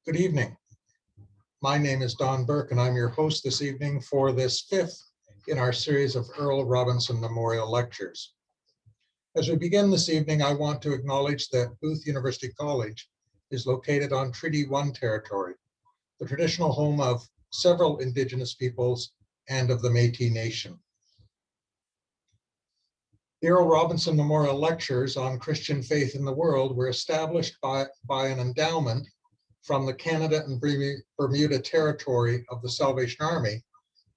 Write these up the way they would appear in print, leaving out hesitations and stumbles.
Good evening. My name is Don Burke, and I'm your host this evening for this fifth in our series of Earl Robinson Memorial Lectures. As we begin this evening, I want to acknowledge that Booth University College is located on Treaty 1 territory, the traditional home of several Indigenous peoples and of the Métis Nation. The Earl Robinson Memorial Lectures on Christian faith in the world were established by an endowment from the Canada and Bermuda Territory of the Salvation Army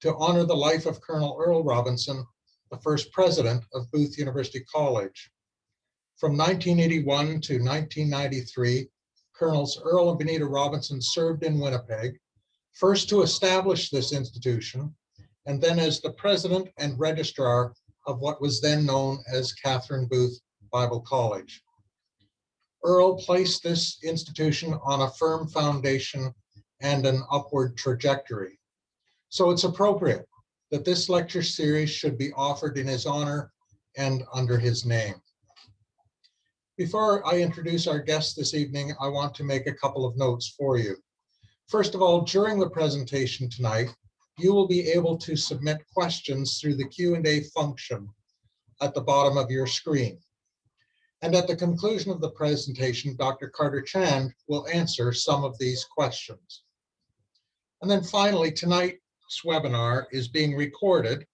to honor the life of Colonel Earl Robinson, the first president of Booth University College. From 1981 to 1993, Colonels Earl and Benita Robinson served in Winnipeg, first to establish this institution, and then as the president and registrar of what was then known as Catherine Booth Bible College. Earl placed this institution on a firm foundation and an upward trajectory. So it's appropriate that this lecture series should be offered in his honor and under his name. Before I introduce our guest this evening, I want to make a couple of notes for you. First of all, during the presentation tonight, you will be able to submit questions through the Q&A function at the bottom of your screen. And at the conclusion of the presentation, Dr. Carter Chand will answer some of these questions. And then finally, tonight's webinar is being recorded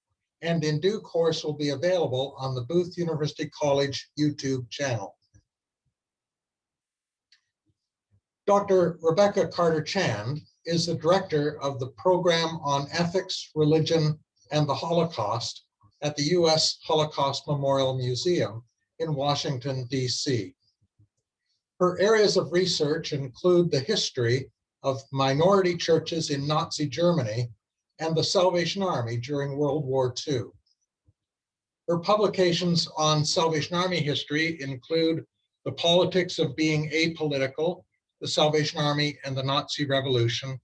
and in due course will be available on the Booth University College YouTube channel. Dr. Rebecca Carter Chand is the director of the Program on Ethics, Religion, and the Holocaust at the US Holocaust Memorial Museum in Washington, D.C. Her areas of research include the history of minority churches in Nazi Germany and the Salvation Army during World War II. Her publications on Salvation Army history include The Politics of Being Apolitical, the Salvation Army and the Nazi Revolution,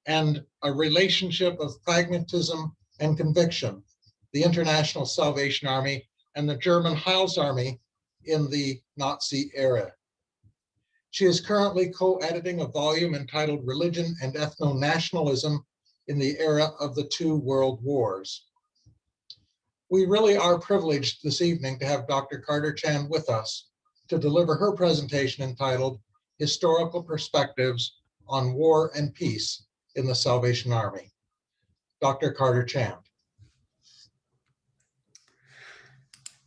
and A Relationship of Pragmatism and Conviction, the International Salvation Army and the German Heilsarmee in the Nazi era. She is currently co-editing a volume entitled Religion and Ethnonationalism in the Era of the Two World Wars. We really are privileged this evening to have Dr. Carter Chand with us to deliver her presentation entitled Historical Perspectives on War and Peace in the Salvation Army. Dr. Carter Chand.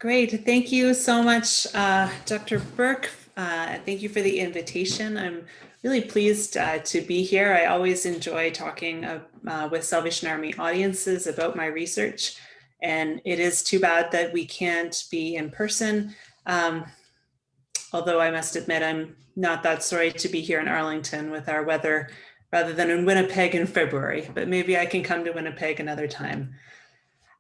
Great, thank you so much, Dr. Burke. Thank you for the invitation. I'm really pleased to be here. I always enjoy talking with Salvation Army audiences about my research, and it is too bad that we can't be in person. Although I must admit, I'm not that sorry to be here in Arlington with our weather rather than in Winnipeg in February, but maybe I can come to Winnipeg another time.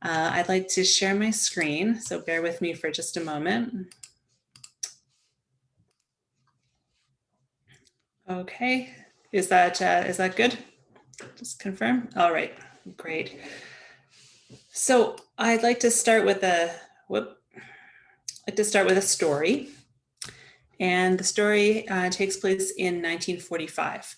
I'd like to share my screen, so bear with me for just a moment. Okay, is that good? Just confirm. All right, great. So I'd like to start with a story, and the story takes place in 1945.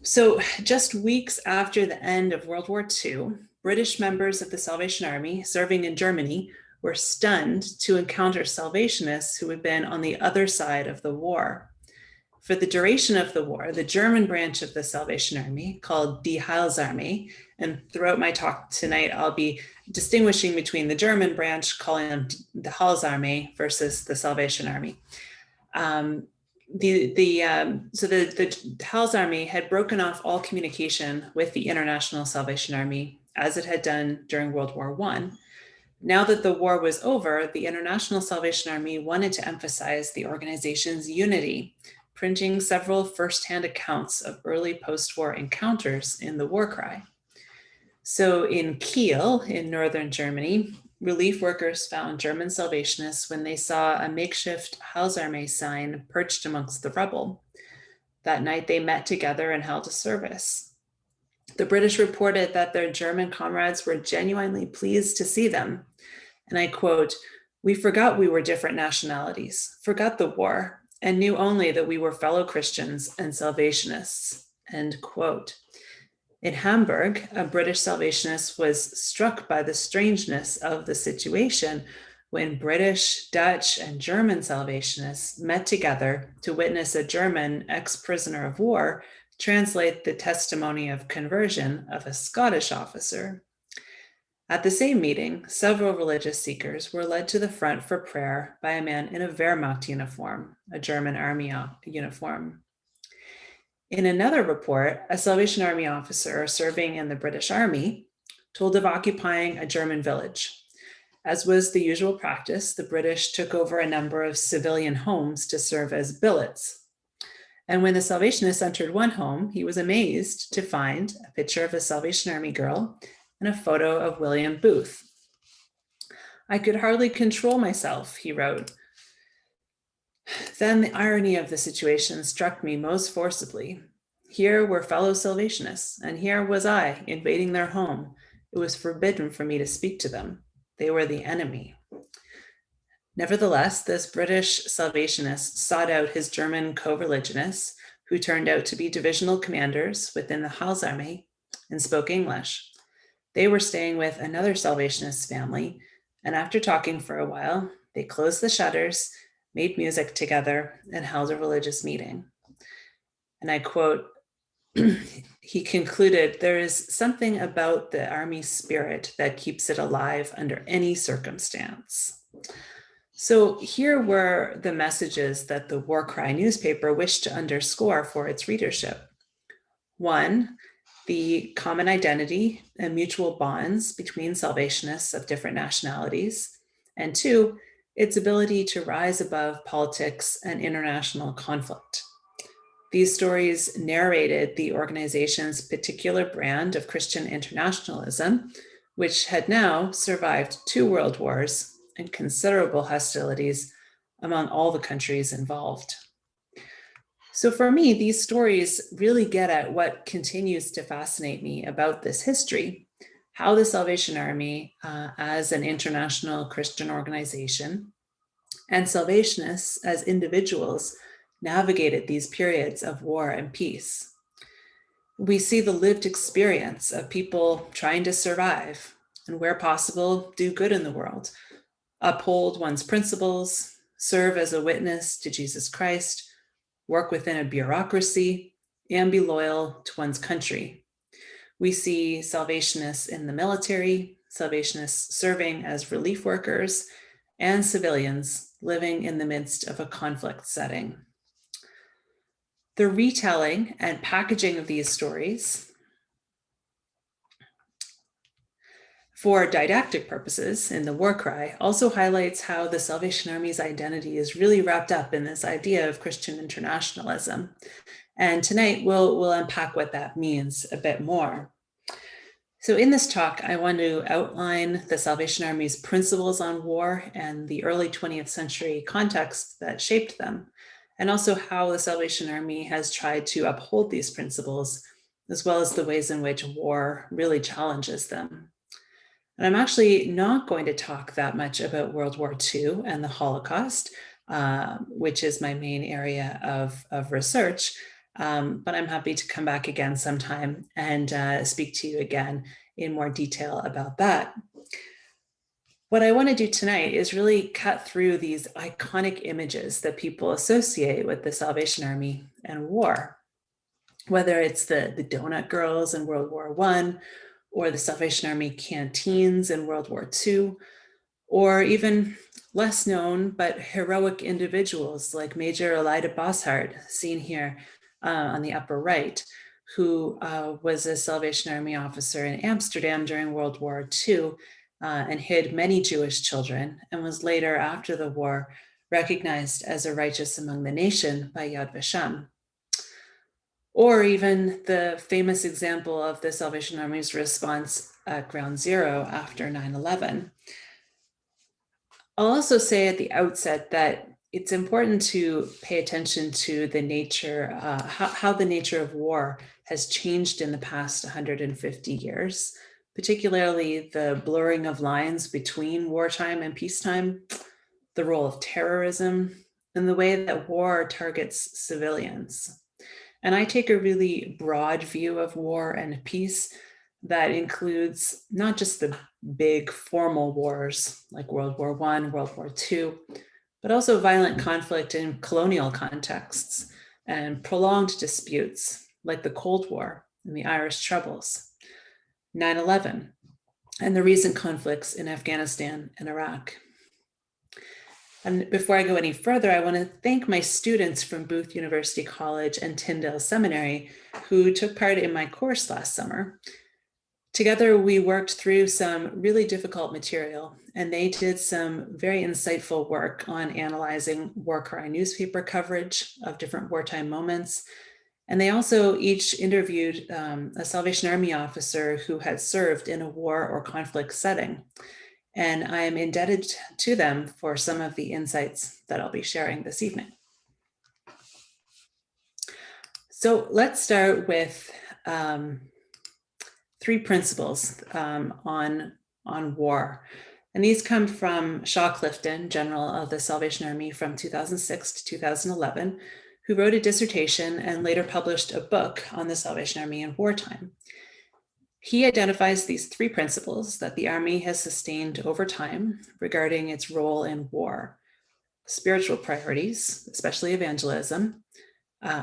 So just weeks after the end of World War II, British members of the Salvation Army serving in Germany were stunned to encounter Salvationists who had been on the other side of the war. For the duration of the war, the German branch of the Salvation Army, called Die Heilsarmee, and throughout my talk tonight, I'll be distinguishing between the German branch, calling them the Heilsarmee, versus the Salvation Army. The Heilsarmee had broken off all communication with the International Salvation Army, as it had done during World War I. Now that the war was over, the International Salvation Army wanted to emphasize the organization's unity, printing several firsthand accounts of early post-war encounters in the war cry. So in Kiel, in northern Germany, relief workers found German Salvationists when they saw a makeshift Heilsarmee sign perched amongst the rubble. That night they met together and held a service. The British reported that their German comrades were genuinely pleased to see them. And I quote, "We forgot we were different nationalities, forgot the war, and knew only that we were fellow Christians and Salvationists." end quote. In Hamburg, a British Salvationist was struck by the strangeness of the situation when British, Dutch, and German Salvationists met together to witness a German ex-prisoner of war translate the testimony of conversion of a Scottish officer. At the same meeting, several religious seekers were led to the front for prayer by a man in a Wehrmacht uniform, a German army uniform. In another report, a Salvation Army officer serving in the British Army told of occupying a German village. As was the usual practice, the British took over a number of civilian homes to serve as billets. And when the Salvationist entered one home, he was amazed to find a picture of a Salvation Army girl and a photo of William Booth. "I could hardly control myself," he wrote. "Then the irony of the situation struck me most forcibly. Here were fellow Salvationists, and here was I invading their home. It was forbidden for me to speak to them. They were the enemy." Nevertheless, this British Salvationist sought out his German co-religionists, who turned out to be divisional commanders within the Heilsarmee and spoke English. They were staying with another Salvationist family, and after talking for a while, they closed the shutters, made music together, and held a religious meeting. And I quote, he concluded, "There is something about the army spirit that keeps it alive under any circumstance." So here were the messages that the War Cry newspaper wished to underscore for its readership. One, the common identity and mutual bonds between Salvationists of different nationalities. And two, its ability to rise above politics and international conflict. These stories narrated the organization's particular brand of Christian internationalism, which had now survived 2 world wars and considerable hostilities among all the countries involved. So for me, these stories really get at what continues to fascinate me about this history, how the Salvation Army, as an international Christian organization, and Salvationists as individuals navigated these periods of war and peace. We see the lived experience of people trying to survive and, where possible, do good in the world, uphold one's principles, serve as a witness to Jesus Christ, work within a bureaucracy, and be loyal to one's country. We see Salvationists in the military, Salvationists serving as relief workers, and civilians living in the midst of a conflict setting. The retelling and packaging of these stories for didactic purposes in the War Cry also highlights how the Salvation Army's identity is really wrapped up in this idea of Christian internationalism. And tonight we'll unpack what that means a bit more. So in this talk, I want to outline the Salvation Army's principles on war and the early 20th century context that shaped them, and also how the Salvation Army has tried to uphold these principles, as well as the ways in which war really challenges them. And I'm actually not going to talk that much about World War II and the Holocaust, which is my main area of research, but I'm happy to come back again sometime and speak to you again in more detail about that. What I want to do tonight is really cut through these iconic images that people associate with the Salvation Army and war, whether it's the donut girls in World War I, or the Salvation Army canteens in World War II, or even less known but heroic individuals like Major Elida Boshart, seen here on the upper right, who was a Salvation Army officer in Amsterdam during World War II and hid many Jewish children, and was later, after the war, recognized as a righteous among the nation by Yad Vashem. Or even the famous example of the Salvation Army's response at Ground Zero after 9/11. I'll also say at the outset that it's important to pay attention to the nature, how the nature of war has changed in the past 150 years, particularly the blurring of lines between wartime and peacetime, the role of terrorism, and the way that war targets civilians. And I take a really broad view of war and peace that includes not just the big formal wars like World War I, World War II, but also violent conflict in colonial contexts and prolonged disputes like the Cold War and the Irish Troubles, 9/11, and the recent conflicts in Afghanistan and Iraq. And before I go any further, I want to thank my students from Booth University College and Tyndale Seminary who took part in my course last summer. Together, we worked through some really difficult material, and they did some very insightful work on analyzing war cry newspaper coverage of different wartime moments. And they also each interviewed a Salvation Army officer who had served in a war or conflict setting. And I am indebted to them for some of the insights that I'll be sharing this evening. So let's start with three principles on war. And these come from Shaw Clifton, General of the Salvation Army from 2006 to 2011, who wrote a dissertation and later published a book on the Salvation Army in wartime. He identifies these three principles that the Army has sustained over time regarding its role in war: spiritual priorities, especially evangelism,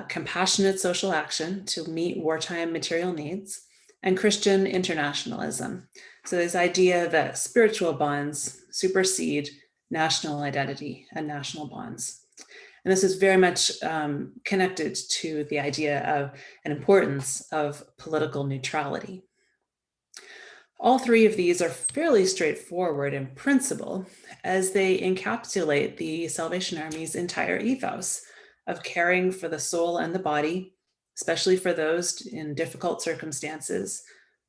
compassionate social action to meet wartime material needs, and Christian internationalism. So this idea that spiritual bonds supersede national identity and national bonds. And this is very much connected to the idea of an importance of political neutrality. All three of these are fairly straightforward in principle, as they encapsulate the Salvation Army's entire ethos of caring for the soul and the body, especially for those in difficult circumstances,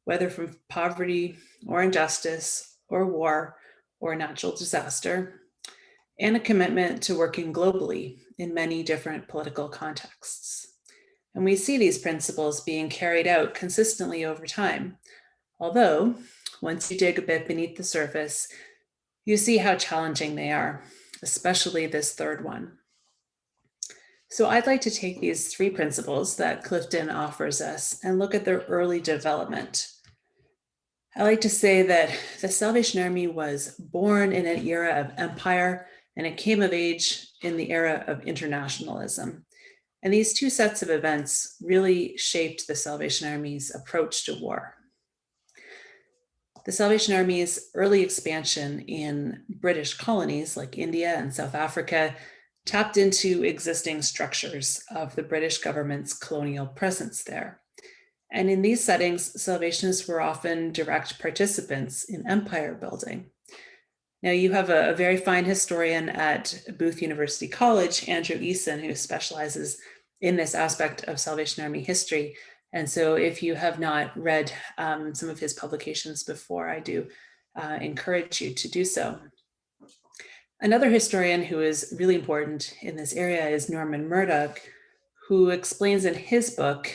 whether from poverty or injustice or war or natural disaster, and a commitment to working globally in many different political contexts. And we see these principles being carried out consistently over time, although once you dig a bit beneath the surface, you see how challenging they are, especially this third one. So I'd like to take these three principles that Clifton offers us and look at their early development. I like to say that the Salvation Army was born in an era of empire, and it came of age in the era of internationalism. And these two sets of events really shaped the Salvation Army's approach to war. The Salvation Army's early expansion in British colonies like India and South Africa tapped into existing structures of the British government's colonial presence there. And in these settings, Salvationists were often direct participants in empire building. Now, you have a very fine historian at Booth University College, Andrew Eason, who specializes in this aspect of Salvation Army history. And so if you have not read some of his publications before, I do encourage you to do so. Another historian who is really important in this area is Norman Murdock, who explains in his book,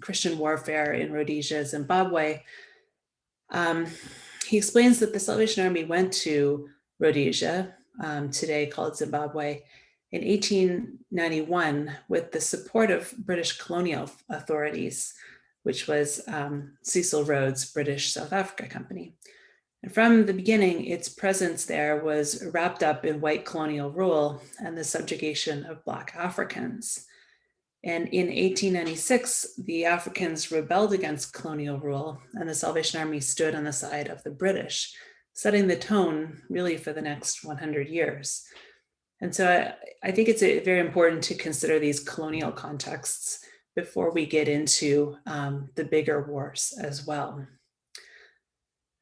Christian Warfare in Rhodesia, Zimbabwe, he explains that the Salvation Army went to Rhodesia, today called Zimbabwe, in 1891 with the support of British colonial authorities, which was Cecil Rhodes' British South Africa Company. And from the beginning, its presence there was wrapped up in white colonial rule and the subjugation of Black Africans. And in 1896, the Africans rebelled against colonial rule, and the Salvation Army stood on the side of the British, setting the tone really for the next 100 years. And so I think it's very important to consider these colonial contexts before we get into the bigger wars as well.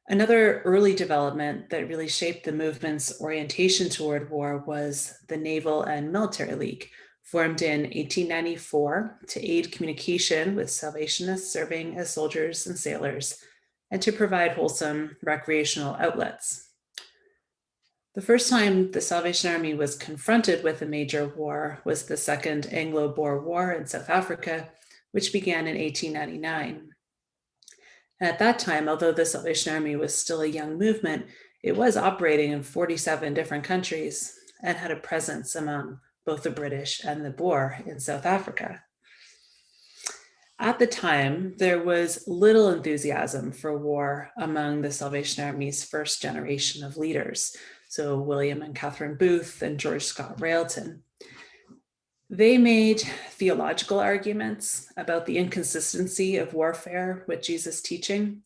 Another early development that really shaped the movement's orientation toward war was the Naval and Military League, formed in 1894 to aid communication with Salvationists serving as soldiers and sailors, and to provide wholesome recreational outlets. The first time the Salvation Army was confronted with a major war was the Second Anglo-Boer War in South Africa, which began in 1899. And at that time, although the Salvation Army was still a young movement, it was operating in 47 different countries and had a presence among both the British and the Boer in South Africa. At the time, there was little enthusiasm for war among the Salvation Army's first generation of leaders, so William and Catherine Booth and George Scott Railton. They made theological arguments about the inconsistency of warfare with Jesus' teaching.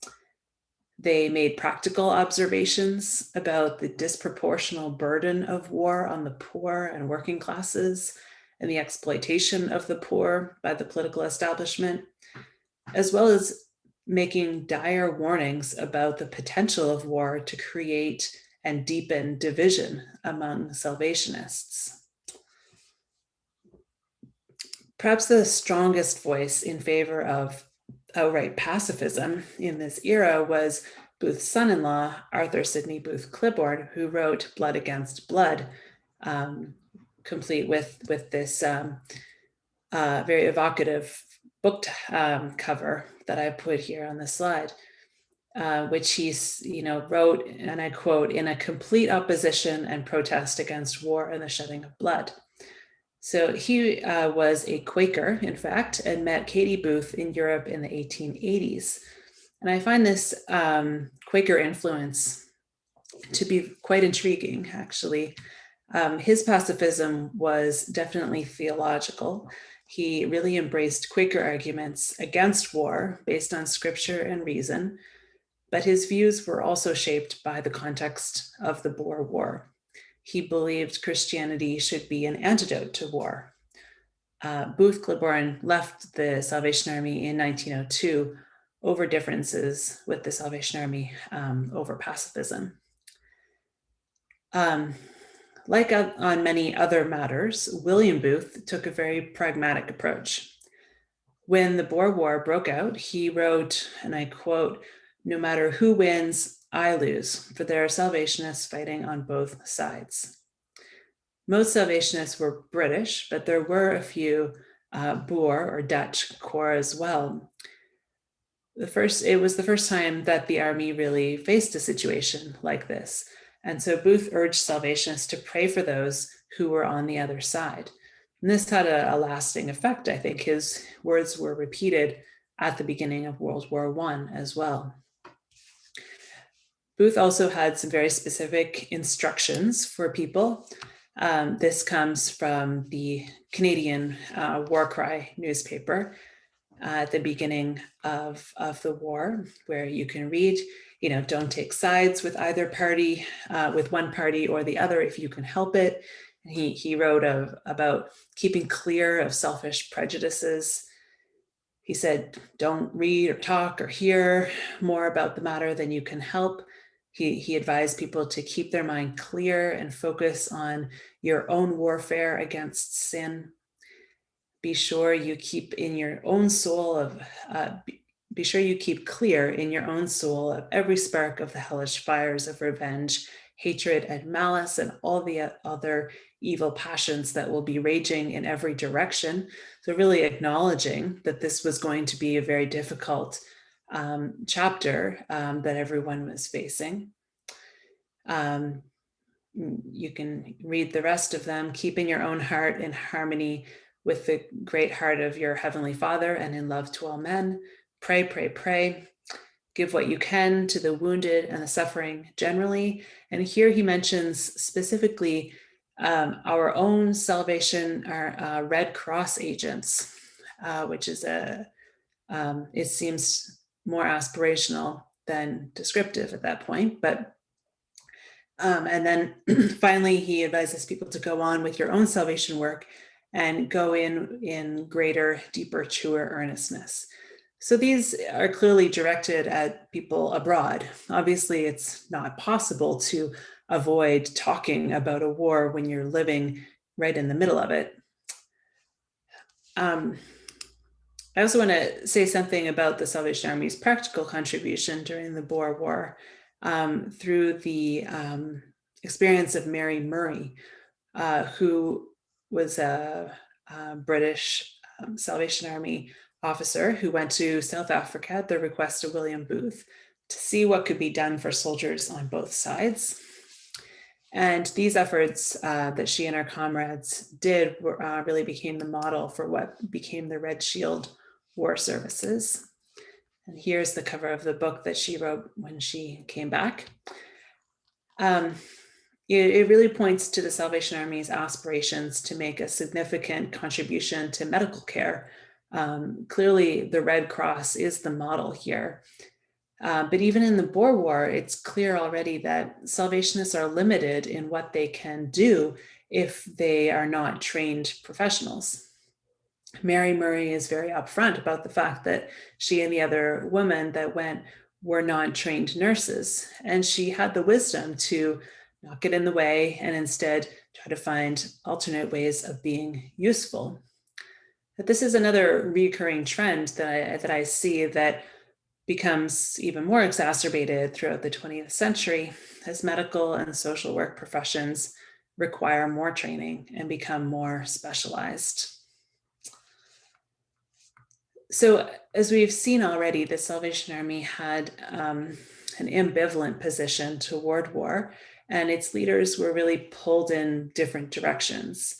They made practical observations about the disproportional burden of war on the poor and working classes and the exploitation of the poor by the political establishment, as well as making dire warnings about the potential of war to create and deepen division among Salvationists. Perhaps the strongest voice in favor of outright pacifism in this era was Booth's son-in-law, Arthur Sidney Booth Clipboard, who wrote Blood Against Blood, complete with this very evocative book cover that I put here on the slide, which he wrote, and I quote, "in a complete opposition and protest against war and the shedding of blood." So he was a Quaker, in fact, and met Katie Booth in Europe in the 1880s. And I find this Quaker influence to be quite intriguing, actually. His pacifism was definitely theological. He really embraced Quaker arguments against war based on scripture and reason, but his views were also shaped by the context of the Boer War. He believed Christianity should be an antidote to war. Booth Clipboard left the Salvation Army in 1902 over differences with the Salvation Army over pacifism. Like on many other matters, William Booth took a very pragmatic approach. When the Boer War broke out, he wrote, and I quote, "No matter who wins, I lose, for there are Salvationists fighting on both sides." Most Salvationists were British, but there were a few Boer or Dutch corps as well. It was the first time that the army really faced a situation like this. And so Booth urged Salvationists to pray for those who were on the other side. And this had a lasting effect. I think his words were repeated at the beginning of World War I as well. Booth also had some very specific instructions for people. This comes from the Canadian War Cry newspaper at the beginning of the war, where you can read, don't take sides with either party, with one party or the other if you can help it. He wrote about keeping clear of selfish prejudices. He said, don't read or talk or hear more about the matter than you can help. He advised people to keep their mind clear and focus on your own warfare against sin. Be sure you keep in your own soul be sure you keep clear in your own soul of every spark of the hellish fires of revenge, hatred, and malice, and all the other evil passions that will be raging in every direction. So really acknowledging that this was going to be a very difficult chapter that everyone was facing. You can read the rest of them. Keeping your own heart in harmony with the great heart of your Heavenly Father and in love to all men. Pray, pray, pray. Give what you can to the wounded and the suffering generally. And here he mentions specifically our own salvation, our Red Cross agents, which is it seems more aspirational than descriptive at that point. But and then finally, he advises people to go on with your own salvation work and go in greater, deeper, truer earnestness. So these are clearly directed at people abroad. Obviously, it's not possible to avoid talking about a war when you're living right in the middle of it. I also want to say something about the Salvation Army's practical contribution during the Boer War through the experience of Mary Murray, who was a British Salvation Army officer who went to South Africa at the request of William Booth to see what could be done for soldiers on both sides. And these efforts that she and her comrades did really became the model for what became the Red Shield war services. And here's the cover of the book that she wrote when she came back. It really points to the Salvation Army's aspirations to make a significant contribution to medical care. Clearly, the Red Cross is the model here. But even in the Boer War, it's clear already that Salvationists are limited in what they can do if they are not trained professionals. Mary Murray is very upfront about the fact that she and the other women that went were not trained nurses, and she had the wisdom to not get in the way and instead try to find alternate ways of being useful. But this is another recurring trend that I see that becomes even more exacerbated throughout the 20th century as medical and social work professions require more training and become more specialized. So as we've seen already, the Salvation Army had an ambivalent position toward war, and its leaders were really pulled in different directions.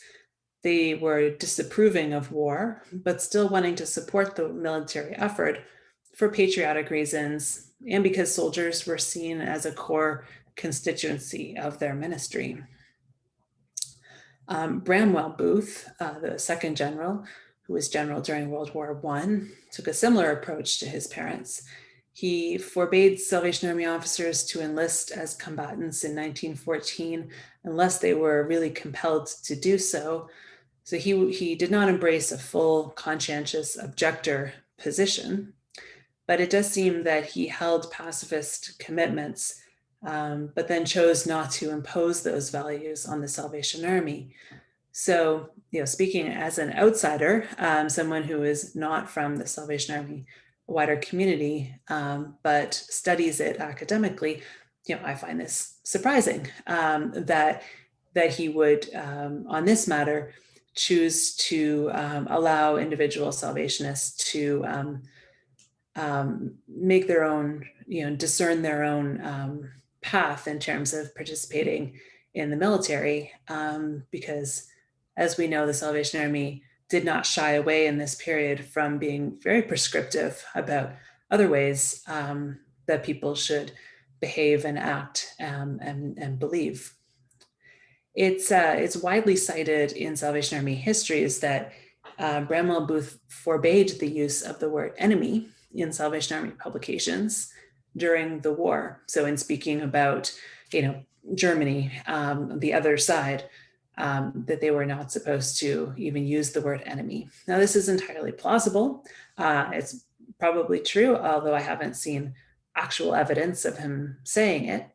They were disapproving of war, but still wanting to support the military effort for patriotic reasons and because soldiers were seen as a core constituency of their ministry. Bramwell Booth, the second general, who was general during World War I, took a similar approach to his parents. He forbade Salvation Army officers to enlist as combatants in 1914 unless they were really compelled to do so. So he did not embrace a full conscientious objector position, but it does seem that he held pacifist commitments, but then chose not to impose those values on the Salvation Army. So, speaking as an outsider, someone who is not from the Salvation Army wider community, but studies it academically, I find this surprising that he would, on this matter, choose to allow individual Salvationists to make their own, discern their own path in terms of participating in the military, because as we know, the Salvation Army did not shy away in this period from being very prescriptive about other ways that people should behave and act and believe. It's widely cited in Salvation Army histories that Bramwell Booth forbade the use of the word enemy in Salvation Army publications during the war. So in speaking about, Germany, the other side, that they were not supposed to even use the word enemy. Now, this is entirely plausible. It's probably true, although I haven't seen actual evidence of him saying it.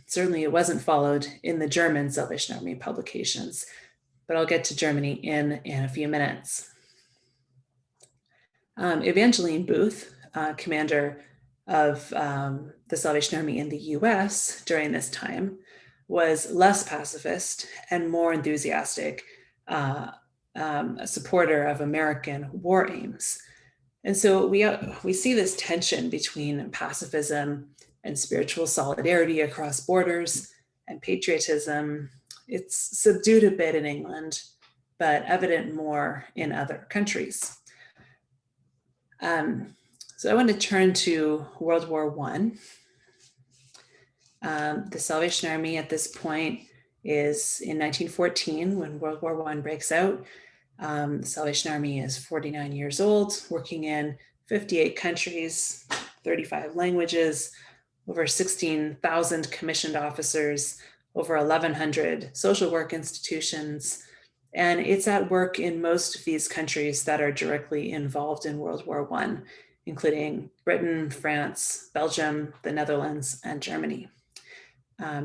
Certainly it wasn't followed in the German Salvation Army publications, but I'll get to Germany in a few minutes. Evangeline Booth, commander of the Salvation Army in the US during this time, was less pacifist and more enthusiastic, a supporter of American war aims. And so we see this tension between pacifism and spiritual solidarity across borders and patriotism. It's subdued a bit in England, but evident more in other countries. So I want to turn to World War I. The Salvation Army at this point is in 1914 when World War I breaks out. The Salvation Army is 49 years old, working in 58 countries, 35 languages, over 16,000 commissioned officers, over 1,100 social work institutions. And it's at work in most of these countries that are directly involved in World War I, including Britain, France, Belgium, the Netherlands, and Germany.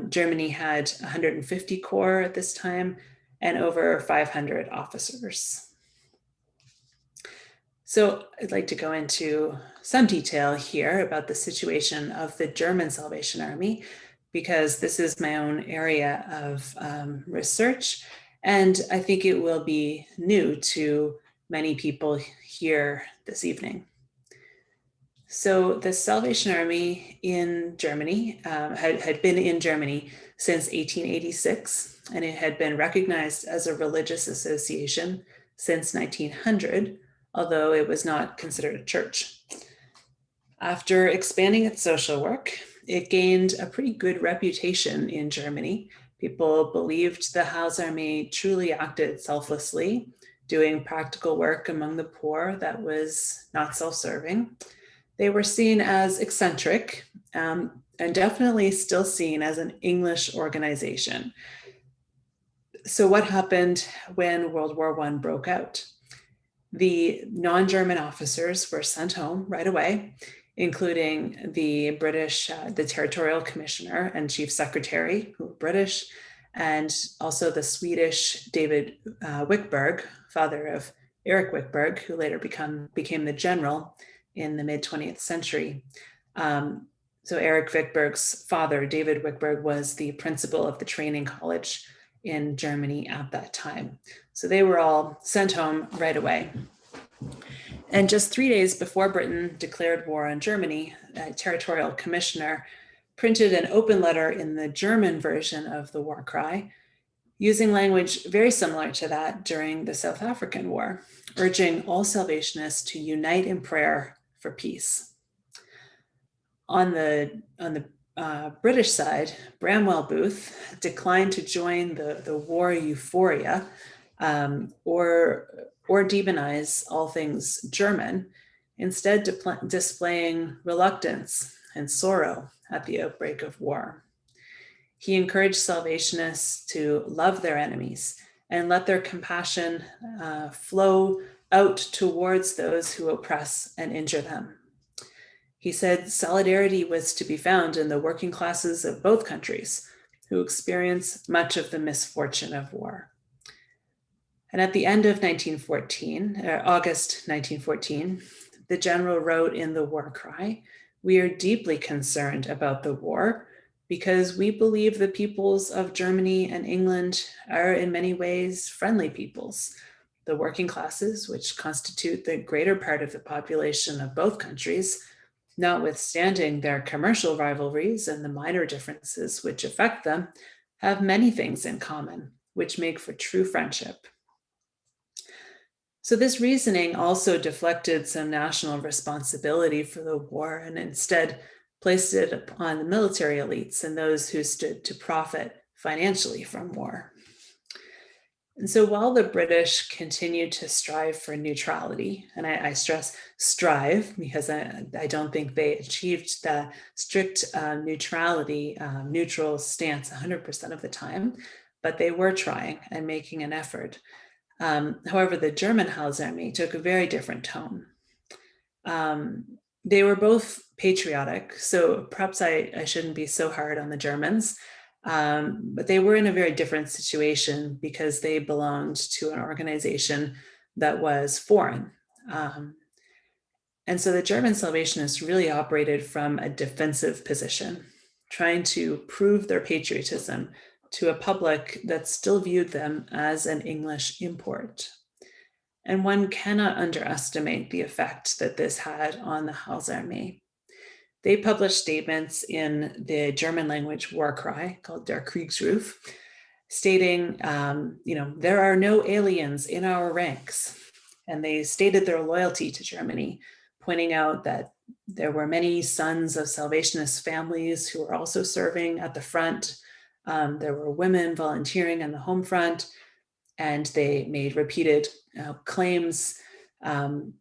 Germany had 150 corps at this time and over 500 officers. So I'd like to go into some detail here about the situation of the German Salvation Army, because this is my own area of research, and I think it will be new to many people here this evening. So the Salvation Army in Germany had been in Germany since 1886, and it had been recognized as a religious association since 1900, although it was not considered a church. After expanding its social work, it gained a pretty good reputation in Germany. People believed the Heilsarmee truly acted selflessly, doing practical work among the poor that was not self-serving. They were seen as eccentric, and definitely still seen as an English organization. So what happened when World War I broke out? The non-German officers were sent home right away, including the British, the Territorial Commissioner and Chief Secretary, who were British, and also the Swedish David Wickberg, father of Eric Wickberg, who later became the general in the mid-20th century. So Eric Wickberg's father, David Wickberg, was the principal of the training college in Germany at that time. So they were all sent home right away. And just 3 days before Britain declared war on Germany, a territorial commissioner printed an open letter in the German version of the war cry, using language very similar to that during the South African War, urging all Salvationists to unite in prayer for peace. On the British side, Bramwell Booth declined to join the war euphoria or demonize all things German, instead displaying reluctance and sorrow at the outbreak of war. He encouraged Salvationists to love their enemies and let their compassion flow out towards those who oppress and injure them. He said solidarity was to be found in the working classes of both countries, who experience much of the misfortune of war. And at the end of August 1914, the general wrote in the war cry, "We are deeply concerned about the war because we believe the peoples of Germany and England are in many ways friendly peoples. The working classes, which constitute the greater part of the population of both countries, notwithstanding their commercial rivalries and the minor differences which affect them, have many things in common, which make for true friendship." So this reasoning also deflected some national responsibility for the war and instead placed it upon the military elites and those who stood to profit financially from war. And so while the British continued to strive for neutrality, and I stress strive because I don't think they achieved the strict neutrality, neutral stance 100% of the time, but they were trying and making an effort. However, the German Heilsarmee took a very different tone. They were both patriotic, so perhaps I shouldn't be so hard on the Germans, but they were in a very different situation because they belonged to an organization that was foreign. And so the German Salvationists really operated from a defensive position, trying to prove their patriotism to a public that still viewed them as an English import. And one cannot underestimate the effect that this had on the Heilsarmee. They published statements in the German language war cry called Der Kriegsruf, stating, there are no aliens in our ranks. And they stated their loyalty to Germany, pointing out that there were many sons of Salvationist families who were also serving at the front. There were women volunteering on the home front, and they made repeated claims, sort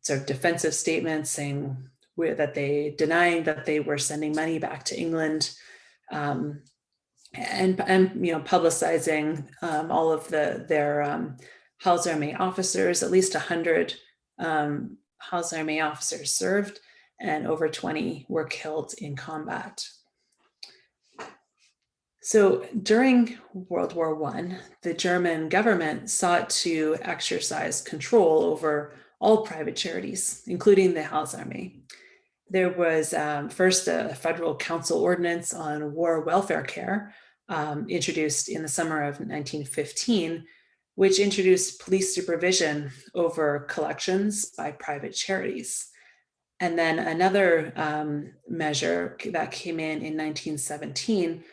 of defensive statements saying that they denying that they were sending money back to England, and publicizing all of their Heilsarmee officers. At least 100 Heilsarmee officers served, and over 20 were killed in combat. So during World War I, the German government sought to exercise control over all private charities, including the Heilsarmee. There was first a federal council ordinance on war welfare care introduced in the summer of 1915, which introduced police supervision over collections by private charities. And then another measure that came in 1917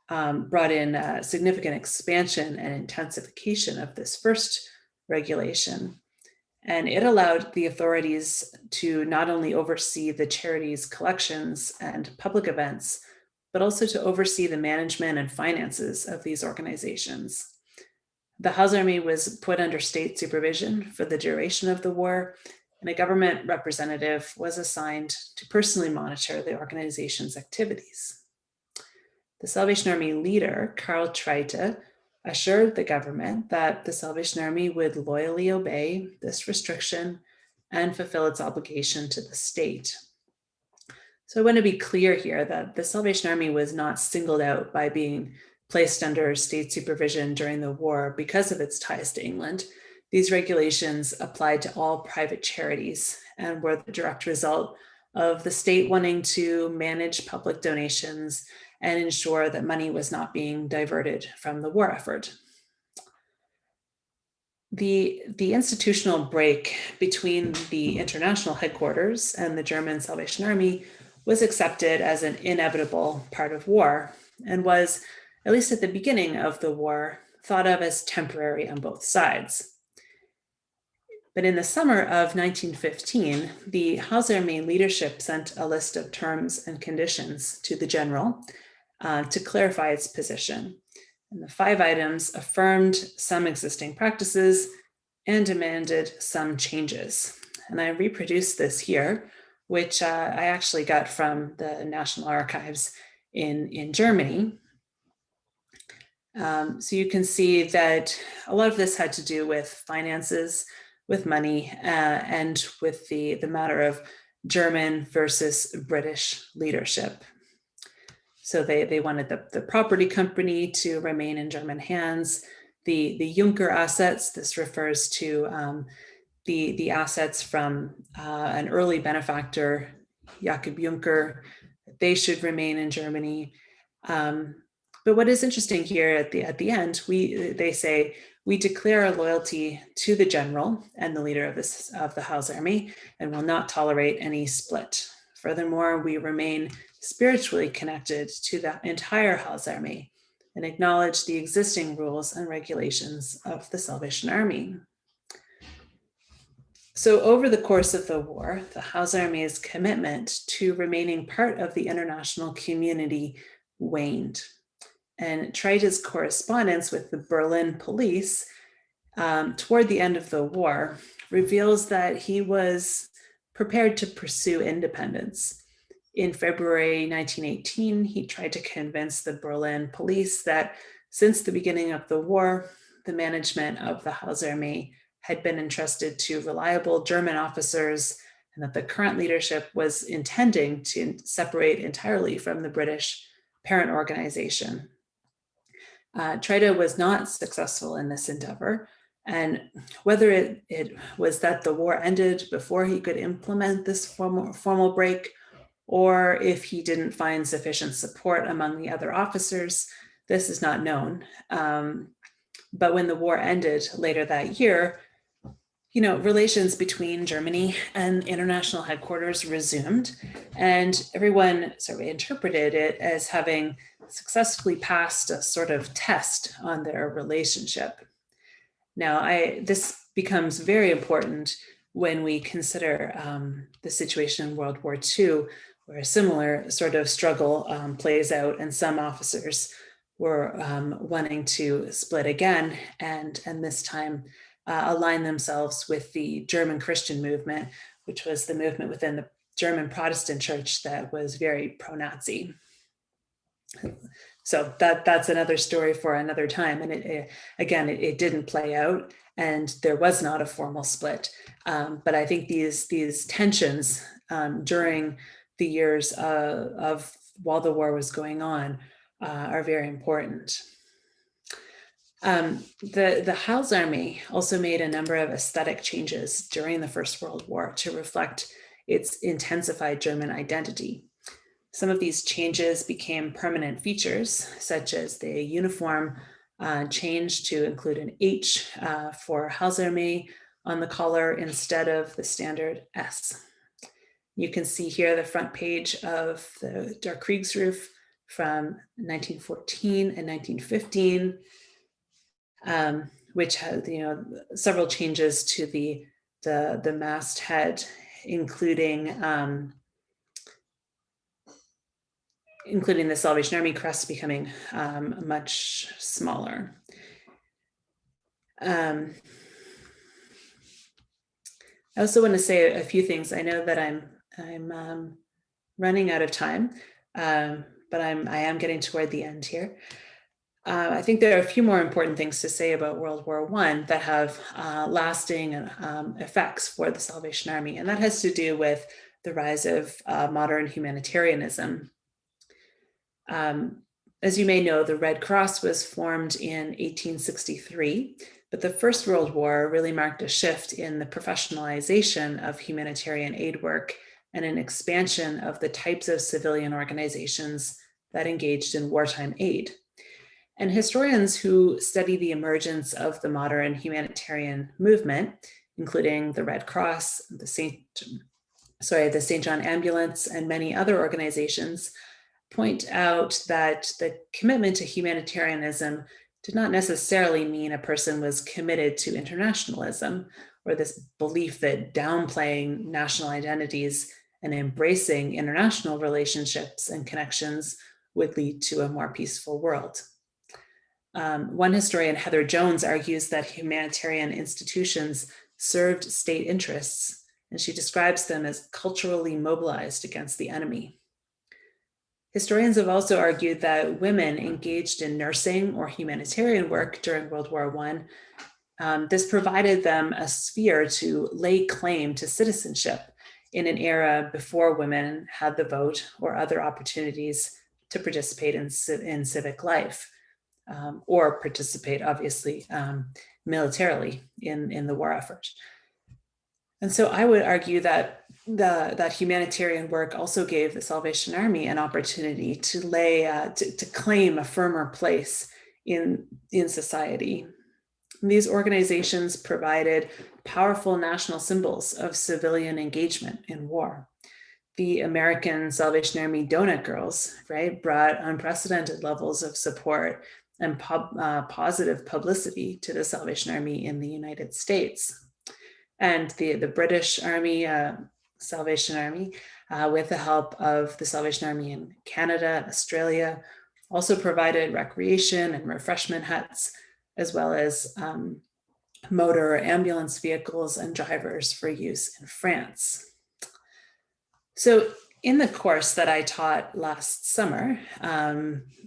brought in a significant expansion and intensification of this first regulation. And it allowed the authorities to not only oversee the charity's collections and public events, but also to oversee the management and finances of these organizations. The Heilsarmee was put under state supervision for the duration of the war, and a government representative was assigned to personally monitor the organization's activities. The Salvation Army leader, Karl Treite, assured the government that the Salvation Army would loyally obey this restriction and fulfill its obligation to the state. So I want to be clear here that the Salvation Army was not singled out by being placed under state supervision during the war because of its ties to England. These regulations applied to all private charities and were the direct result of the state wanting to manage public donations and ensure that money was not being diverted from the war effort. The institutional break between the international headquarters and the German Salvation Army was accepted as an inevitable part of war and was, at least at the beginning of the war, thought of as temporary on both sides. But in the summer of 1915, the Heilsarmee leadership sent a list of terms and conditions to the general to clarify its position. And the 5 items affirmed some existing practices and demanded some changes. And I reproduced this here, which I actually got from the National Archives in Germany. So you can see that a lot of this had to do with finances, with money, and with the matter of German versus British leadership. So they wanted the property company to remain in German hands. The Junker assets, this refers to the assets from an early benefactor, Jakob Junker, they should remain in Germany. But what is interesting here at the end, they say, we declare our loyalty to the general and the leader of the Heilsarmee and will not tolerate any split. Furthermore, we remain spiritually connected to the entire Heilsarmee and acknowledge the existing rules and regulations of the Salvation Army. So over the course of the war, the Heilsarmee's commitment to remaining part of the international community waned. And Treite's correspondence with the Berlin police toward the end of the war reveals that he was prepared to pursue independence. In February 1918, he tried to convince the Berlin police that since the beginning of the war, the management of the Heilsarmee had been entrusted to reliable German officers and that the current leadership was intending to separate entirely from the British parent organization. Treite was not successful in this endeavor, and whether it was that the war ended before he could implement this formal break, or if he didn't find sufficient support among the other officers, this is not known. But when the war ended later that year, relations between Germany and international headquarters resumed, and everyone sort of interpreted it as having successfully passed a sort of test on their relationship. Now, this becomes very important when we consider the situation in World War II, where a similar sort of struggle plays out, and some officers were wanting to split again, and this time align themselves with the German Christian movement, which was the movement within the German Protestant church that was very pro-Nazi. So that's another story for another time. And it didn't play out, and there was not a formal split. But I think these tensions during the years of while the war was going on are very important. The Heilsarmee also made a number of aesthetic changes during the First World War to reflect its intensified German identity. Some of these changes became permanent features, such as the uniform changed to include an H for Heilsarmee on the collar instead of the standard S. You can see here the front page of the Der Kriegsruf from 1914 and 1915, which had several changes to the the masthead, including the Salvation Army crest becoming much smaller. I also want to say a few things. I know that I'm running out of time, but I am getting toward the end here. I think there are a few more important things to say about World War I that have lasting effects for the Salvation Army, and that has to do with the rise of modern humanitarianism. As you may know, the Red Cross was formed in 1863, but the First World War really marked a shift in the professionalization of humanitarian aid work and an expansion of the types of civilian organizations that engaged in wartime aid. And historians who study the emergence of the modern humanitarian movement, including the Red Cross, the St. John Ambulance, and many other organizations, point out that the commitment to humanitarianism did not necessarily mean a person was committed to internationalism, or this belief that downplaying national identities and embracing international relationships and connections would lead to a more peaceful world. One historian, Heather Jones, argues that humanitarian institutions served state interests, and she describes them as culturally mobilized against the enemy. Historians have also argued that women engaged in nursing or humanitarian work during World War I, this provided them a sphere to lay claim to citizenship in an era before women had the vote or other opportunities to participate in civic life, or participate, obviously, militarily in the war effort. And so I would argue that that humanitarian work also gave the Salvation Army an opportunity to to claim a firmer place in society. These organizations provided powerful national symbols of civilian engagement in war. The American Salvation Army Donut Girls, right, brought unprecedented levels of support and positive publicity to the Salvation Army in the United States. And the British Army, Salvation Army, with the help of the Salvation Army in Canada, Australia, also provided recreation and refreshment huts, as well as motor or ambulance vehicles and drivers for use in France. So in the course that I taught last summer,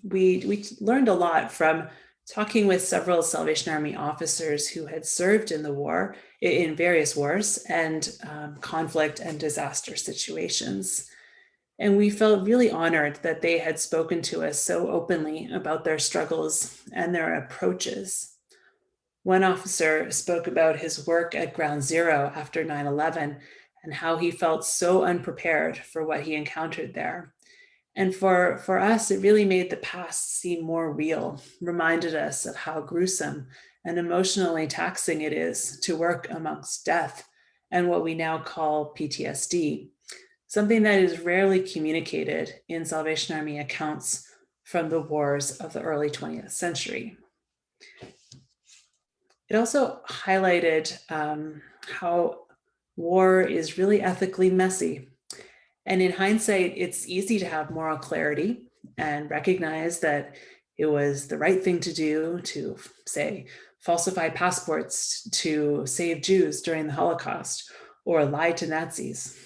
we learned a lot from talking with several Salvation Army officers who had served in the war, in various wars and conflict and disaster situations. And we felt really honored that they had spoken to us so openly about their struggles and their approaches. One officer spoke about his work at Ground Zero after 9/11 and how he felt so unprepared for what he encountered there. And for us, it really made the past seem more real, reminded us of how gruesome and emotionally taxing it is to work amongst death and what we now call PTSD, something that is rarely communicated in Salvation Army accounts from the wars of the early 20th century. It also highlighted how war is really ethically messy. And in hindsight, it's easy to have moral clarity and recognize that it was the right thing to do to, say, falsify passports to save Jews during the Holocaust or lie to Nazis.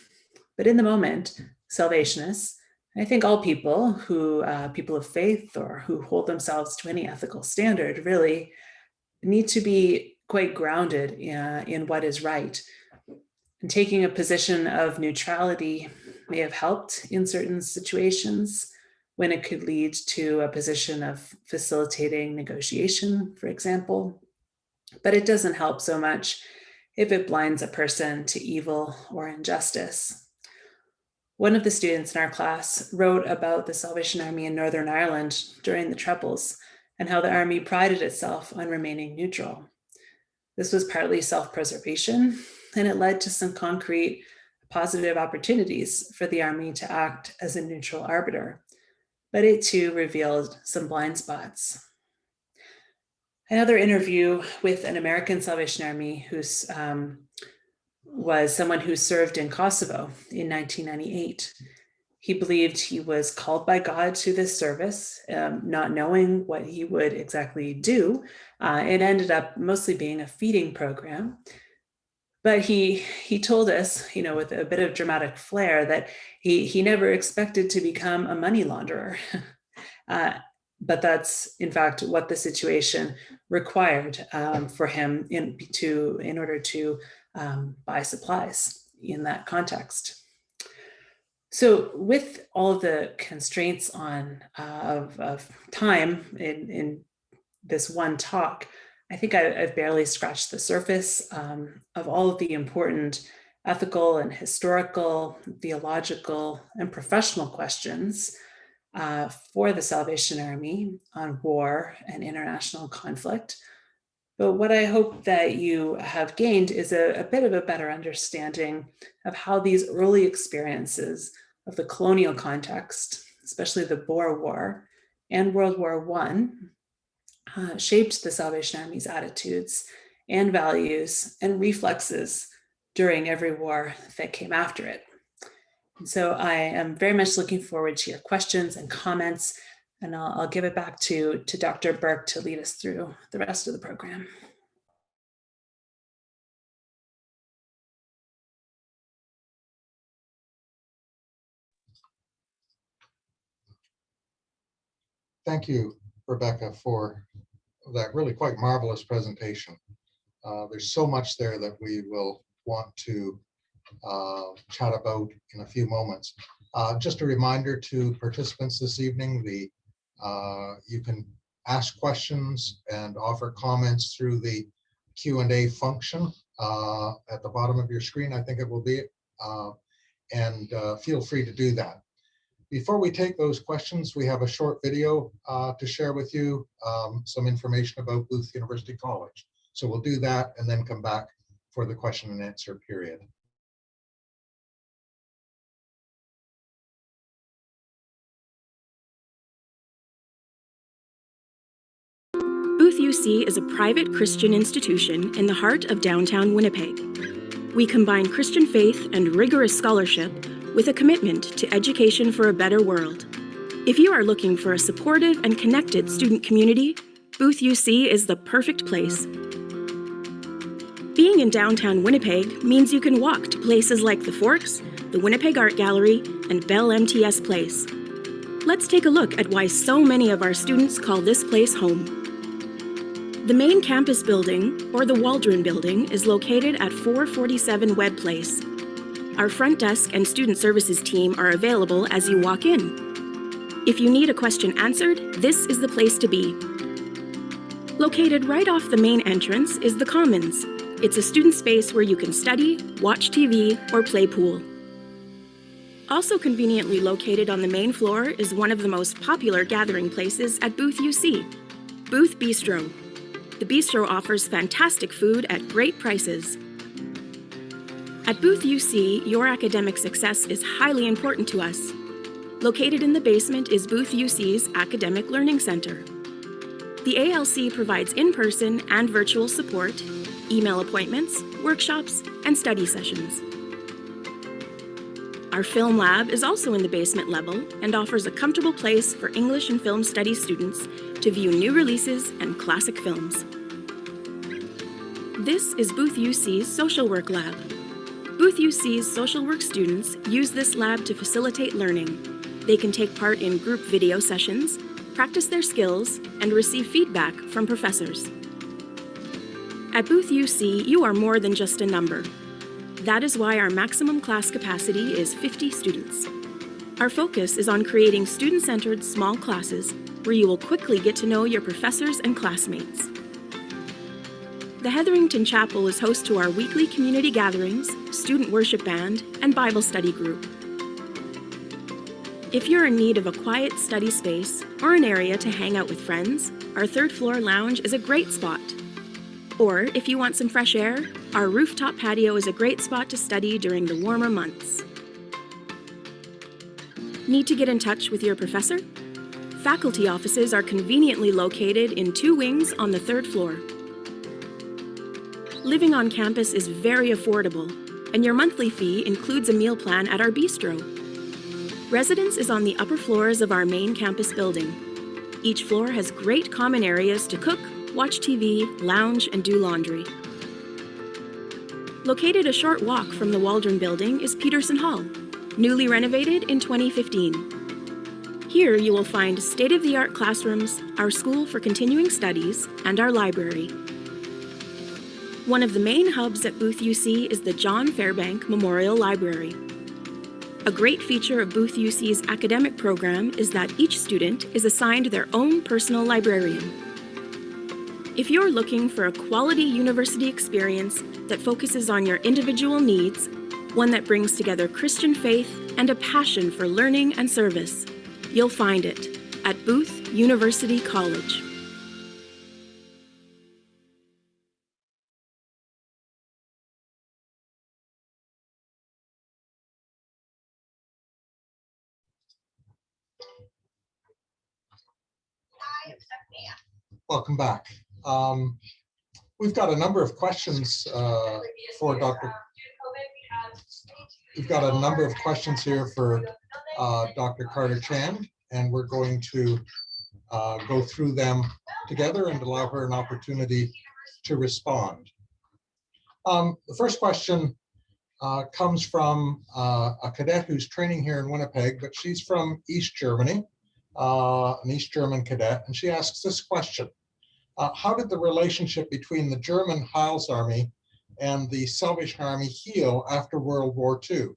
But in the moment, Salvationists, I think all people who, people of faith or who hold themselves to any ethical standard, really need to be quite grounded in what is right. And taking a position of neutrality may have helped in certain situations when it could lead to a position of facilitating negotiation, for example. But it doesn't help so much if it blinds a person to evil or injustice. One of the students in our class wrote about the Salvation Army in Northern Ireland during the Troubles and how the army prided itself on remaining neutral. This was partly self-preservation, and it led to some concrete positive opportunities for the army to act as a neutral arbiter, but it too revealed some blind spots. Another interview with an American Salvation Army was someone who served in Kosovo in 1998. He believed he was called by God to this service, not knowing what he would exactly do. It ended up mostly being a feeding program. But he told us, with a bit of dramatic flair, that he never expected to become a money launderer. But that's, in fact, what the situation required for him in order to buy supplies in that context. So with all of the constraints of time in this one talk, I think I've barely scratched the surface of all of the important ethical and historical, theological, and professional questions for the Salvation Army on war and international conflict. But what I hope that you have gained is a bit of a better understanding of how these early experiences of the colonial context, especially the Boer War and World War I, shaped the Salvation Army's attitudes and values and reflexes during every war that came after it. And so I am very much looking forward to your questions and comments, and I'll give it back to Dr. Burke to lead us through the rest of the program. Thank you, Rebecca, for that really quite marvelous presentation. There's so much there that we will want to chat about in a few moments. Just a reminder to participants this evening, you can ask questions and offer comments through the Q&A function at the bottom of your screen, I think it will be, and feel free to do that. Before we take those questions, we have a short video to share with you, some information about Booth University College. So we'll do that and then come back for the question and answer period. Booth UC is a private Christian institution in the heart of downtown Winnipeg. We combine Christian faith and rigorous scholarship with a commitment to education for a better world. If you are looking for a supportive and connected student community, Booth UC is the perfect place. Being in downtown Winnipeg means you can walk to places like the Forks, the Winnipeg Art Gallery, and Bell MTS Place. Let's take a look at why so many of our students call this place home. The main campus building, or the Waldron Building, is located at 447 Webb Place. Our front desk and student services team are available as you walk in. If you need a question answered, this is the place to be. Located right off the main entrance is the Commons. It's a student space where you can study, watch TV, or play pool. Also conveniently located on the main floor is one of the most popular gathering places at Booth UC, Booth Bistro. The bistro offers fantastic food at great prices. At Booth UC, your academic success is highly important to us. Located in the basement is Booth UC's Academic Learning Center. The ALC provides in-person and virtual support, email appointments, workshops, and study sessions. Our film lab is also in the basement level and offers a comfortable place for English and film studies students to view new releases and classic films. This is Booth UC's Social Work Lab. Booth UC's social work students use this lab to facilitate learning. They can take part in group video sessions, practice their skills, and receive feedback from professors. At Booth UC, you are more than just a number. That is why our maximum class capacity is 50 students. Our focus is on creating student-centered small classes where you will quickly get to know your professors and classmates. The Heatherington Chapel is host to our weekly community gatherings, student worship band, and Bible study group. If you're in need of a quiet study space or an area to hang out with friends, our third-floor lounge is a great spot. Or if you want some fresh air, our rooftop patio is a great spot to study during the warmer months. Need to get in touch with your professor? Faculty offices are conveniently located in 2 wings on the 3rd floor. Living on campus is very affordable. and your monthly fee includes a meal plan at our bistro. Residence is on the upper floors of our main campus building. Each floor has great common areas to cook, watch TV, lounge, and do laundry. Located a short walk from the Waldron Building is Peterson Hall, newly renovated in 2015. Here you will find state-of-the-art classrooms, our school for continuing studies, and our library. One of the main hubs at Booth UC is the John Fairbank Memorial Library. A great feature of Booth UC's academic program is that each student is assigned their own personal librarian. If you're looking for a quality university experience that focuses on your individual needs, one that brings together Christian faith and a passion for learning and service, you'll find it at Booth University College. Welcome back. We've got a number of questions for Dr. We've got a number of questions here for Dr. Carter-Chan, and we're going to go through them together and allow her an opportunity to respond. The first question comes from a cadet who's training here in Winnipeg, but she's from East Germany, an East German cadet, and she asks this question. How did the relationship between the German Heilsarmee and the Salvation Army heal after World War II?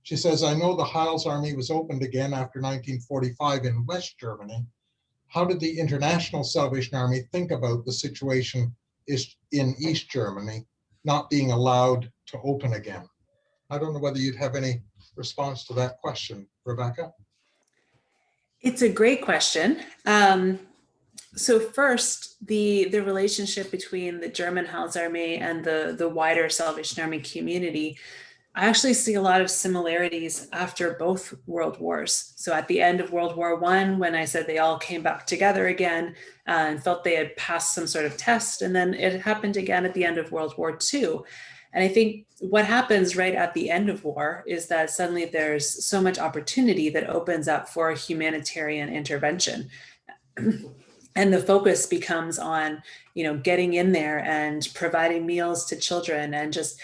She says, I know the Heilsarmee was opened again after 1945 in West Germany. How did the International Salvation Army think about the situation in East Germany not being allowed to open again? I don't know whether you'd have any response to that question, Rebecca. It's a great question. So first, the relationship between the German Heilsarmee and the wider Salvation Army community, I actually see a lot of similarities after both World Wars. So at the end of World War I, when I said they all came back together again and felt they had passed some sort of test, and then it happened again at the end of World War II. And I think what happens right at the end of war is that suddenly there's so much opportunity that opens up for humanitarian intervention. And the focus becomes on, getting in there and providing meals to children and just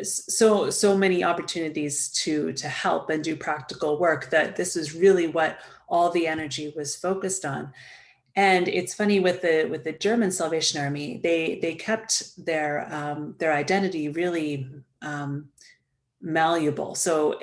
so many opportunities to help and do practical work, that this is really what all the energy was focused on. And it's funny with the German Salvation Army, they kept their identity really malleable. So,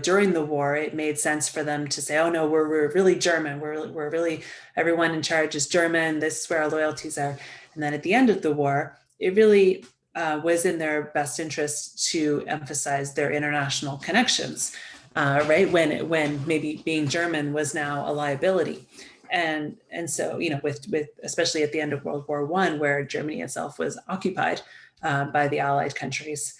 during the war, it made sense for them to say, oh no, we're really German. We're really, everyone in charge is German. This is where our loyalties are. And then at the end of the war, it really was in their best interest to emphasize their international connections, right? When maybe being German was now a liability. And so, with especially at the end of World War I, where Germany itself was occupied by the Allied countries.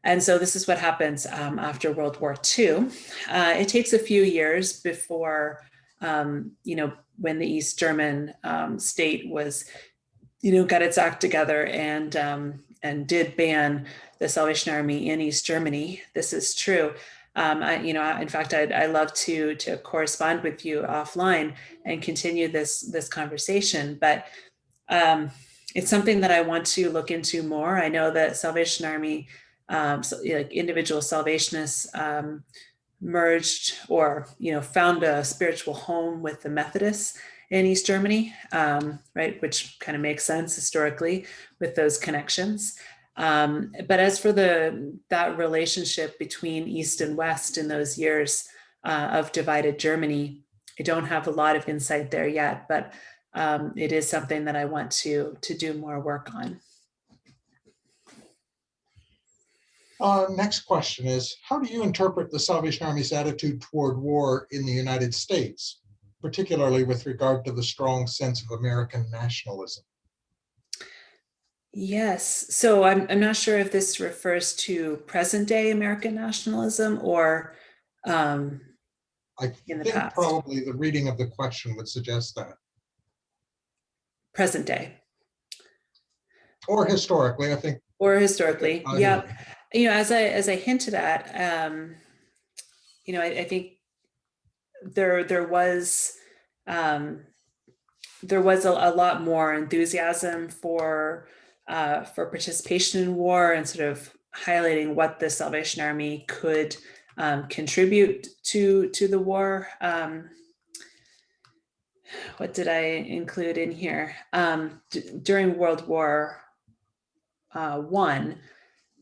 And so this is what happens after World War II. It takes a few years before, when the East German state was, got its act together and did ban the Salvation Army in East Germany. This is true. In fact, I'd love to correspond with you offline and continue this conversation. But it's something that I want to look into more. I know that Salvation Army, individual Salvationists merged or found a spiritual home with the Methodists in East Germany, right, which kind of makes sense historically with those connections. But as for that relationship between East and West in those years of divided Germany, I don't have a lot of insight there yet, but it is something that I want to do more work on. Next question is, how do you interpret the Salvation Army's attitude toward war in the United States, particularly with regard to the strong sense of American nationalism? Yes, so I'm not sure if this refers to present day American nationalism or in the past. Probably the reading of the question would suggest that. Present day. Or historically, I think. Or historically, yeah. As I hinted at, I think there was a lot more enthusiasm for participation in war and sort of highlighting what the Salvation Army could contribute to the war. What did I include in here? During World War I,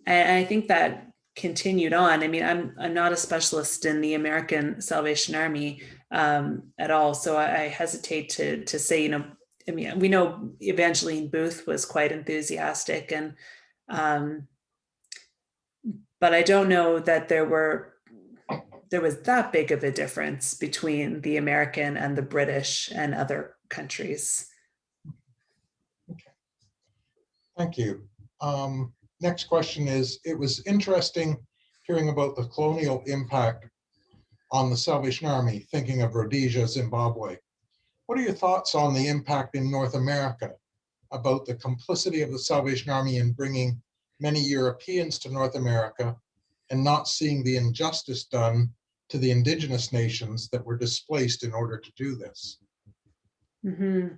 and I think that continued on. I mean, I'm not a specialist in the American Salvation Army at all, so I hesitate to say, I mean, we know Evangeline Booth was quite enthusiastic, and but I don't know that there was that big of a difference between the American and the British and other countries. Okay. Thank you. Next question is, it was interesting hearing about the colonial impact on the Salvation Army, thinking of Rhodesia, Zimbabwe. What are your thoughts on the impact in North America about the complicity of the Salvation Army in bringing many Europeans to North America and not seeing the injustice done to the indigenous nations that were displaced in order to do this? Mm-hmm.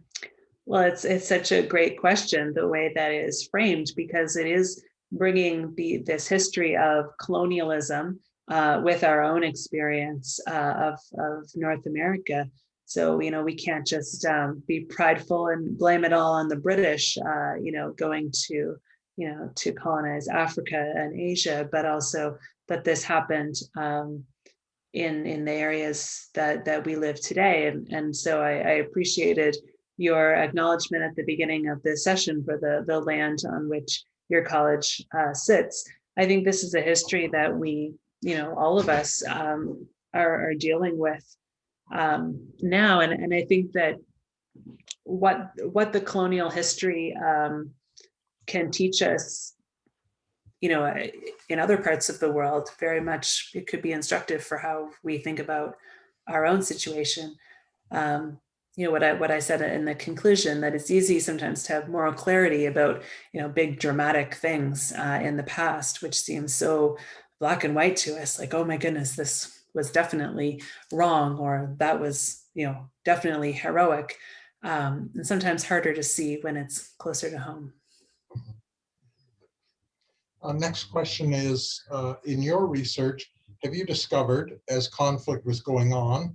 Well, it's such a great question, the way that it is framed, because it is bringing this history of colonialism with our own experience of North America. So, we can't just be prideful and blame it all on the British, going to colonize Africa and Asia, but also that this happened in the areas that we live today. And so I appreciated your acknowledgement at the beginning of this session for the land on which your college sits. I think this is a history that we, all of us are dealing with now. And I think that what the colonial history can teach us, in other parts of the world, very much it could be instructive for how we think about our own situation. What I said in the conclusion, that it's easy sometimes to have moral clarity about, big dramatic things in the past, which seems so black and white to us, like, oh my goodness, this was definitely wrong, or that was, definitely heroic, and sometimes harder to see when it's closer to home. Next question is, in your research, have you discovered, as conflict was going on,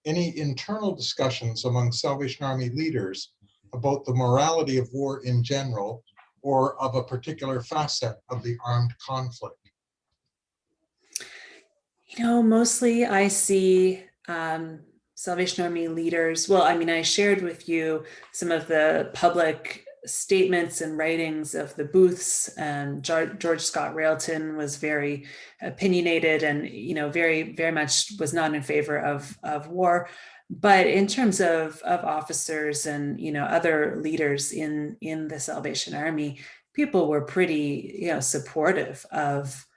any internal discussions among Salvation Army leaders about the morality of war in general, or of a particular facet of the armed conflict? Mostly I see Salvation Army leaders. Well, I mean, I shared with you some of the public statements and writings of the Booths, and George Scott Railton was very opinionated and, very, very much was not in favor of war. But in terms of officers and, other leaders in the Salvation Army, people were pretty, supportive of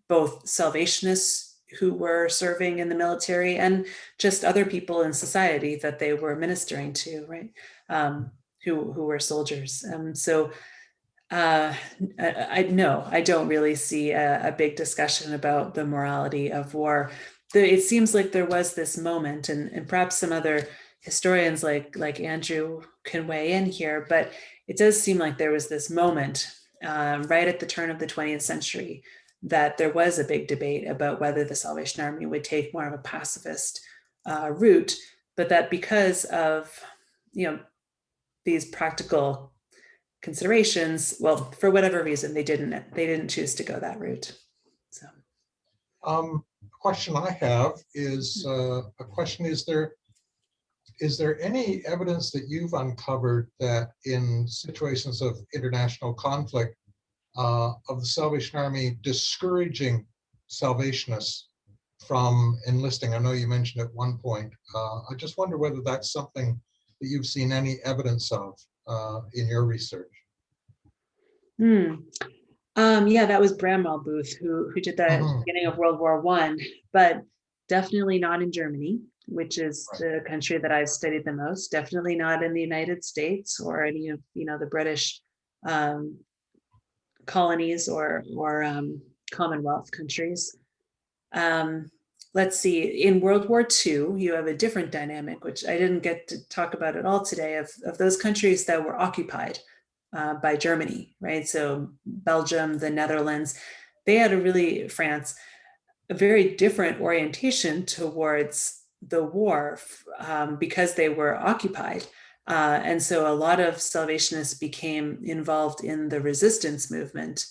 both Salvationists who were serving in the military and just other people in society that they were ministering to, right? Who were soldiers. So I don't really see a big discussion about the morality of war. It seems like there was this moment, and perhaps some other historians like Andrew can weigh in here, but it does seem like there was this moment right at the turn of the 20th century that there was a big debate about whether the Salvation Army would take more of a pacifist route, but that because of, these practical considerations, well, for whatever reason, they didn't choose to go that route. So, a question I have is is there any evidence that you've uncovered that in situations of international conflict of the Salvation Army discouraging Salvationists from enlisting? I know you mentioned at one point. I just wonder whether that's something that you've seen any evidence of in your research. Yeah, that was Bramwell Booth who did that at the beginning of World War I, but definitely not in Germany, which is the country that I've studied the most. Definitely not in the United States or any of the British colonies or Commonwealth countries. Let's see, in World War II, you have a different dynamic, which I didn't get to talk about at all today, of those countries that were occupied by Germany, right? So Belgium, the Netherlands, they had France, a very different orientation towards the war because they were occupied. And so a lot of Salvationists became involved in the resistance movement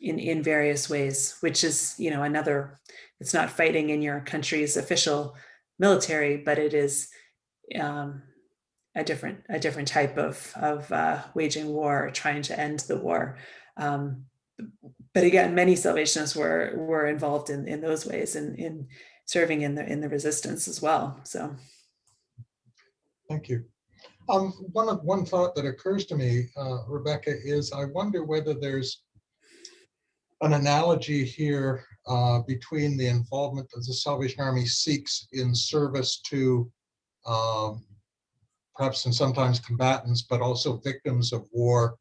in various ways, which is, another, it's not fighting in your country's official military, but it is a different type of waging war, or trying to end the war. But again, many Salvationists were involved in those ways, in serving in the resistance as well. So, thank you. One thought that occurs to me, Rebecca, is I wonder whether there's an analogy here between the involvement that the Salvation Army seeks in service to perhaps and sometimes combatants, but also victims of war,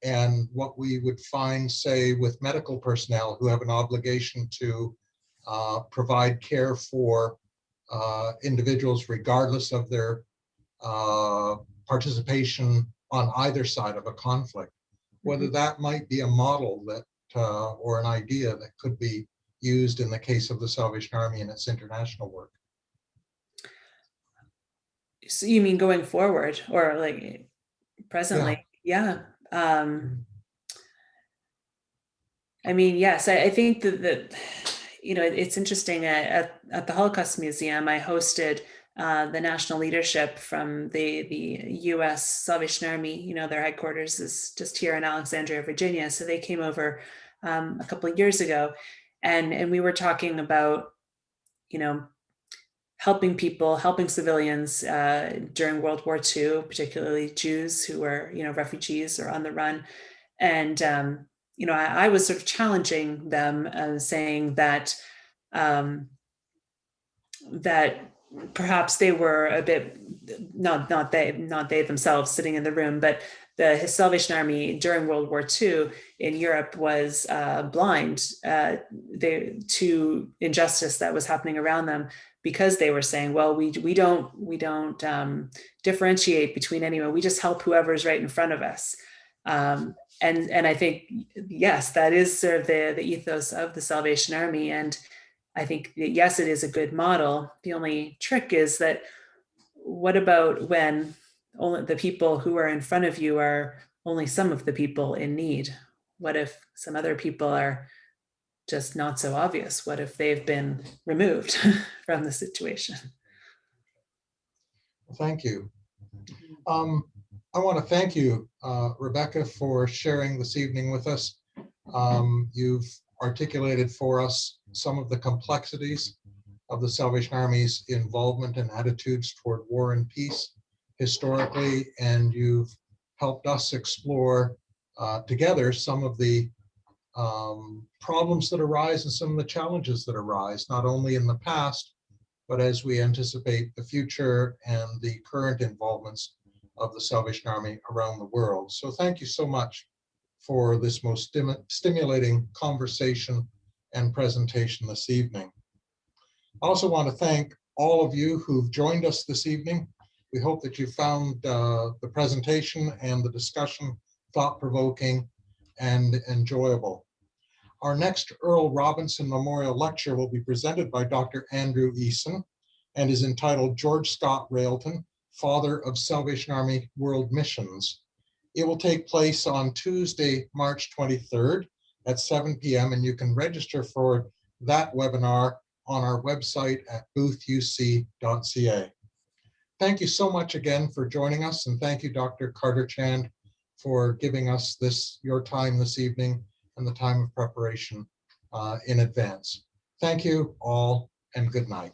and what we would find, say, with medical personnel who have an obligation to provide care for individuals regardless of their participation on either side of a conflict, whether that might be a model that or an idea that could be used in the case of the Salvation Army and its international work. So you mean going forward, or like presently? Yeah. I mean, yes, I think that it's interesting. At the Holocaust Museum, I hosted the national leadership from the US Salvation Army. Their headquarters is just here in Alexandria, Virginia. So they came over a couple of years ago, and we were talking about, helping civilians during World War II, particularly Jews who were, refugees or on the run. And, I was sort of challenging them, saying that, that perhaps they were a bit, not they themselves sitting in the room, but the Salvation Army during World War II in Europe was blind to injustice that was happening around them, because they were saying, well, we don't differentiate between anyone. We just help whoever's right in front of us. And I think, yes, that is sort of the ethos of the Salvation Army. And I think that, yes, it is a good model. The only trick is that, what about when only the people who are in front of you are only some of the people in need? What if some other people are just not so obvious? What if they've been removed from the situation? Thank you. I want to thank you, Rebecca, for sharing this evening with us. You've articulated for us some of the complexities of the Salvation Army's involvement and attitudes toward war and peace historically, and you've helped us explore together some of the problems that arise and some of the challenges that arise, not only in the past, but as we anticipate the future and the current involvements of the Salvation Army around the world. So thank you so much for this most stimulating conversation and presentation this evening. I also want to thank all of you who've joined us this evening. We hope that you found the presentation and the discussion thought-provoking and enjoyable. Our next Earl Robinson Memorial Lecture will be presented by Dr. Andrew Eason and is entitled George Scott Railton, Father of Salvation Army World Missions. It will take place on Tuesday, March 23rd at 7 p.m. and you can register for that webinar on our website at boothuc.ca. Thank you so much again for joining us, and thank you, Dr. Carter-Chand, for giving us your time this evening and the time of preparation in advance. Thank you all, and good night.